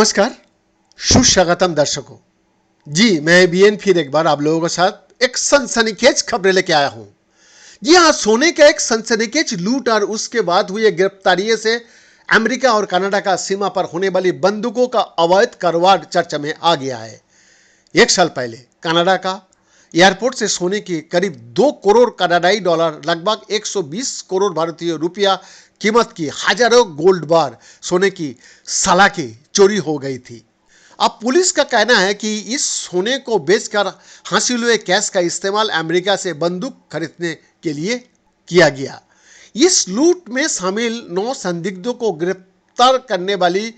नमस्कार, सुस्वागतम दर्शकों। जी, मैं बीएन फिर एक बार आप लोगों के साथ एक सनसनीखेज खबरें लेके आया हूं। जी हाँ, सोने का एक सनसनीखेज लूट और उसके बाद हुई गिरफ्तारी से अमेरिका और कनाडा का सीमा पर होने वाली बंदूकों का अवैध कारोबार चर्चा में आ गया है। एक साल पहले कनाडा का एयरपोर्ट से सोने की करीब 2 करोड़ कनाडाई डॉलर लगभग 120 करोड़ भारतीय रुपया कीमत की हजारों गोल्ड बार सोने की सलाखें चोरी हो गई थी। अब पुलिस का कहना है कि इस सोने को बेचकर हासिल हुए कैश का इस्तेमाल अमेरिका से बंदूक खरीदने के लिए किया गया। इस लूट में शामिल 9 संदिग्धों को गिरफ्तार करने वाली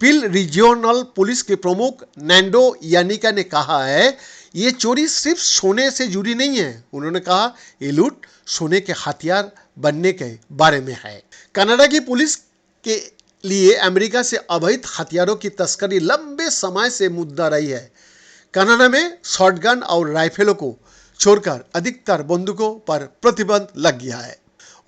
पिल रीजियोनल पुलिस के प्रमुख नैंडो यानिका ने कहा है, ये चोरी सिर्फ सोने से जुड़ी नहीं है। उन्होंने कहा, ये लूट सोने के हथियार बनने के बारे में है। कनाडा की पुलिस के लिए अमेरिका से अवैध हथियारों की तस्करी लंबे समय से मुद्दा रही है। कनाडा में शॉटगन और राइफलों को छोड़कर अधिकतर बंदूकों पर प्रतिबंध लग गया है।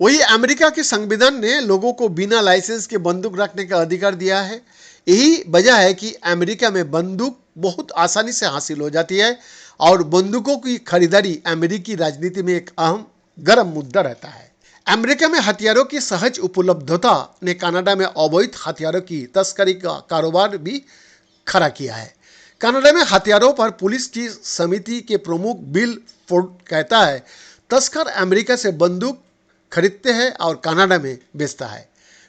वही अमेरिका के संविधान ने लोगों को बिना लाइसेंस के बंदूक रखने का अधिकार दिया है। यही वजह है कि अमेरिका में बंदूक बहुत आसानी से हासिल हो जाती है और बंदूकों की खरीदारी अमेरिकी राजनीति में एक अहम गर्म मुद्दा रहता है। अमेरिका में हथियारों की सहज उपलब्धता ने कनाडा में अवैध हथियारों की तस्करी का कारोबार भी खड़ा किया है। कनाडा में हथियारों पर पुलिस की समिति के प्रमुख बिल फोर्ड कहता है, तस्कर अमेरिका से बंदूक खरीदते हैं और कनाडा में बेचता है।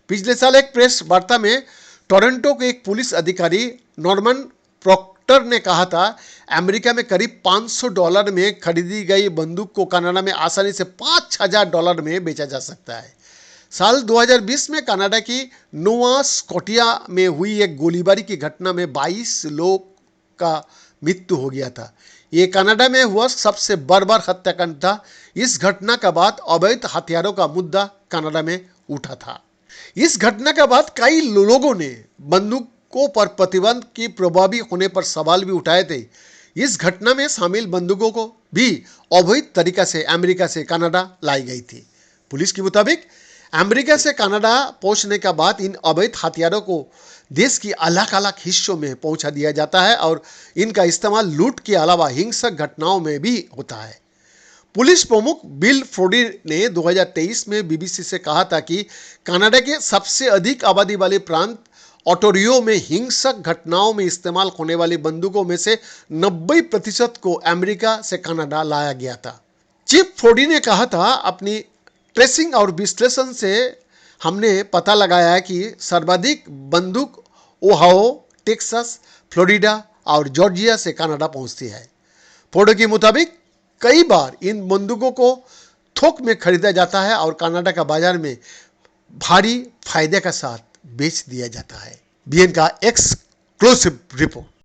पिछले साल एक प्रेस वार्ता में टोरंटो के एक पुलिस अधिकारी नॉर्मन प्रोक्टर ने कहा था, अमेरिका में करीब $500 में खरीदी गई बंदूक को कनाडा में आसानी से $5000 में बेचा जा सकता है। साल 2020 में कनाडा की नोवा स्कॉटिया में हुई एक गोलीबारी की घटना में 22 लोग का मृत्यु हो गया था। ये कनाडा में हुआ सबसे बर्बर हत्याकांड था। इस घटना के बाद अवैध हथियारों का मुद्दा कनाडा में उठा था। इस घटना के बाद कई लोगों ने बंदूकों पर प्रतिबंध के प्रभावी होने पर सवाल भी उठाए थे। इस घटना में शामिल बंदूकों को भी अवैध तरीका से अमेरिका से कनाडा लाई गई थी। पुलिस के मुताबिक अमेरिका से कनाडा पहुंचने के बाद इन अवैध हथियारों को देश की अलग अलग हिस्सों में पहुंचा दिया जाता है और इनका इस्तेमाल लूट के अलावा हिंसक घटनाओं में भी होता है। पुलिस प्रमुख बिल फोर्डी ने 2023 में बीबीसी से कहा था कि कनाडा के सबसे अधिक आबादी वाले प्रांत ओंटारियो में हिंसक घटनाओं में इस्तेमाल होने वाली बंदूकों में से 90% को अमेरिका से कनाडा लाया गया था। चीफ फोर्डी ने कहा था, अपनी ट्रेसिंग और विश्लेषण से हमने पता लगाया है कि सर्वाधिक बंदूक ओहायो, टेक्सास, फ्लोरिडा और जॉर्जिया से कनाडा पहुंचती है। फोर्डी के मुताबिक कई बार इन बंदूकों को थोक में खरीदा जाता है और कनाडा का बाजार में भारी फायदे के साथ बेच दिया जाता है। बीएन का एक्सक्लूसिव रिपोर्ट।